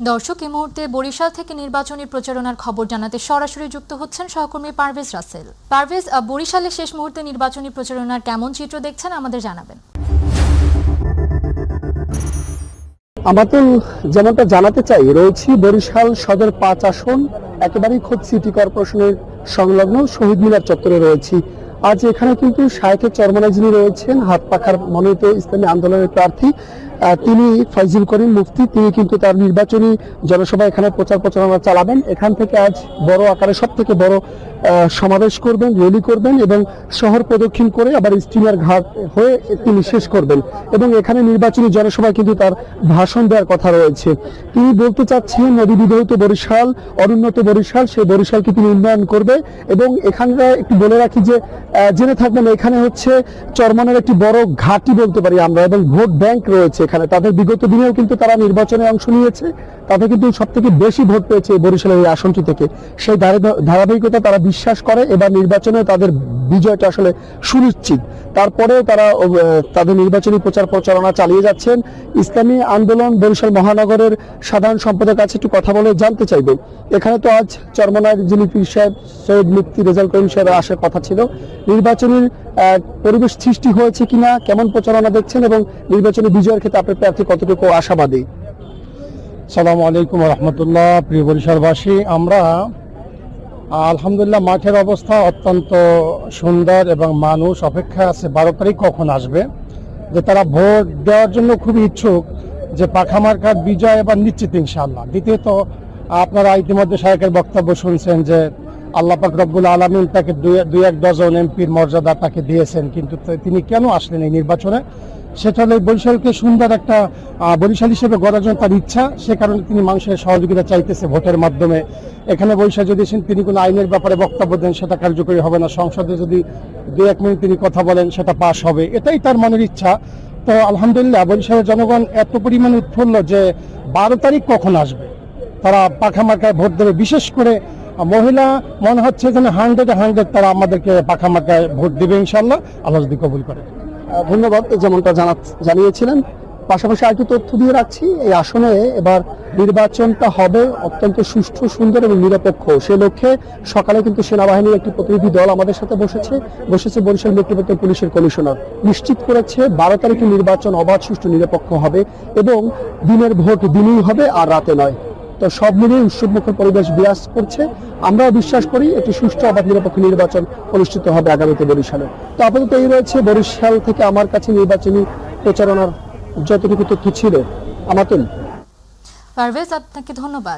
দর্শক, এই মুহূর্তে বরিশাল থেকে নির্বাচনী প্রচারণার খবর জানাতে সরাসরি যুক্ত হচ্ছেন সহকর্মী পারভেজ রাসেল। পারভেজ, বরিশালে শেষ মুহূর্তে নির্বাচনী প্রচারণার কেমন চিত্র দেখছেন আমাদের জানাবেন। আমাদের যেমনটা জানাতে চাই, রয়েছি বরিশাল সদর 5 আসন একেবারেই খোদ সিটি কর্পোরেশনের সংলগ্ন শহীদ মিনার চত্বরে রয়েছি। আজ এখানে কিন্তু শায়েখে চরমনায় যিনি রয়েছেন হাত পাখার মনোনীত ইসলামী আন্দোলনের প্রার্থী, তিনি ফয়জুল করিম মুফতি, তিনি কিন্তু তার নির্বাচনী জনসভা এখানে প্রচারণা চালাবেন। এখান থেকে আজ বড় আকারে সব থেকে বড় সমাবেশ করবেন, র্যালি করবেন এবং শহর প্রদক্ষিণ করে আবার স্টিমার ঘাট হয়ে তিনি শেষ করবেন এবং এখানে নির্বাচনী জনসভায় কিন্তু তার ভাষণ দেওয়ার কথা রয়েছে। তিনি বলতে চাচ্ছেন নদী বিধৌত বরিশাল, অনুন্নত বরিশাল, সেই বরিশালকে তিনি উন্নয়ন করবে। এবং এখানকার একটু বলে রাখি যে জেনে থাকবেন, এখানে হচ্ছে চরমনের একটি বড় ঘাঁটি বলতে পারি আমরা, এবং ভোট ব্যাংক রয়েছে এখানে। তাদের বিগত দিনেও কিন্তু তারা নির্বাচনে অংশ নিয়েছে, তাদের কিন্তু সব থেকে বেশি ভোট পেয়েছে বরিশালের এই আসনটি থেকে। সেই ধারাবাহিকতা তারা বিশ্বাস করে, এবার নির্বাচনে তাদের বিজয়টা আসলে সুনিশ্চিত। তারপরেও তারা তাদের নির্বাচনী প্রচারণা চালিয়ে যাচ্ছেন। ইসলামী আন্দোলন বরিশাল মহানগরের সাধারণ সম্পাদকের কাছে একটু কথা বলে জানতে চাইবেন। এখানে তো আজ চরমনার যিনি পীর সাহেব সৈয়দ মুফতি রেজাউল করিম সাহেব আসার কথা ছিল। নির্বাচনের পরিবেশ সৃষ্টি হয়েছে কিনা, কেমন প্রচারণা দেখছেন এবং নির্বাচনী বিজয়ের ক্ষেত্রে আপনার প্রার্থী কতটুকু আশাবাদী? আসসালামু আলাইকুম রহমতুল্লাহ। প্রিয় বরিশালবাসী, আমরা আলহামদুলিল্লাহ মাঠের অবস্থা অত্যন্ত সুন্দর এবং মানুষ অপেক্ষায় আছে 12 তারিখ কখন আসবে, যে তারা ভোট দেওয়ার জন্য খুবই ইচ্ছুক যে পাখা মার্কার বিজয় এবার নিশ্চিত ইনশাআল্লাহ। দ্বিতীয়ত, আপনারা ইতিমধ্যে শায়েখের বক্তব্য শুনছেন যে আল্লাহ পাক রব্বুল আলামিন তাকে দুই এক ডজন এমপির মর্যাদা তাকে দিয়েছেন, কিন্তু তিনি কেন আসলেন এই নির্বাচনে? সেটা হলে বরিশালকে সুন্দর একটা বরিশাল হিসেবে গড়ার জন্য তার ইচ্ছা। সে কারণে তিনি মানুষের সহযোগিতা চাইতেছে ভোটের মাধ্যমে। এখানে বরিশাল যদি তিনি কোনো আইনের ব্যাপারে বক্তব্য দেন সেটা কার্যকরী হবে না, সংসদে যদি 2-1 মিনিট তিনি কথা বলেন সেটা পাশ হবে, এটাই তার মনের ইচ্ছা। তো আলহামদুলিল্লাহ বরিশালের জনগণ এত পরিমাণে উৎফুল্ল যে 12 তারিখ কখন আসবে তারা পাখা মার্কায় ভোট দেবে। বিশেষ করে মহিলা মনে হচ্ছে যেন 100-100 তারা আমাদেরকে পাখা মার্কায় ভোট দেবে ইনশাআল্লাহ, আল্লাহ যদি কবুল করে। ধন্যবাদ, যেমনটা জানিয়েছিলেন। পাশাপাশি আরেকটু তথ্য দিয়ে রাখছি, এই আসনে এবার নির্বাচনটা হবে অত্যন্ত সুষ্ঠু, সুন্দর এবং নিরপেক্ষ। সে লক্ষ্যে সকালে কিন্তু সেনাবাহিনীর একটি প্রতিনিধি দল আমাদের সাথে বসেছে বরিশাল মেট্রোপলিটন পুলিশের কমিশনার নিশ্চিত করেছে 12 তারিখে নির্বাচন অবাধ, সুষ্ঠু, নিরপেক্ষ হবে এবং দিনের ভোট দিনেই হবে আর রাতে নয়। তো সব মিলিয়ে উৎসবমুখর পরিবেশ বিরাজ করছে। আমরাও বিশ্বাস করি একটি সুষ্ঠু অবাধ নিরপেক্ষ নির্বাচন অনুষ্ঠিত হবে আগামীতে বরিশালে। তো আপাতত এই রয়েছে বরিশাল থেকে আমার কাছে নির্বাচনী প্রচারণার যতটুকু তথ্য ছিল। আমাতুল। পারভেজ, আপনাকে ধন্যবাদ।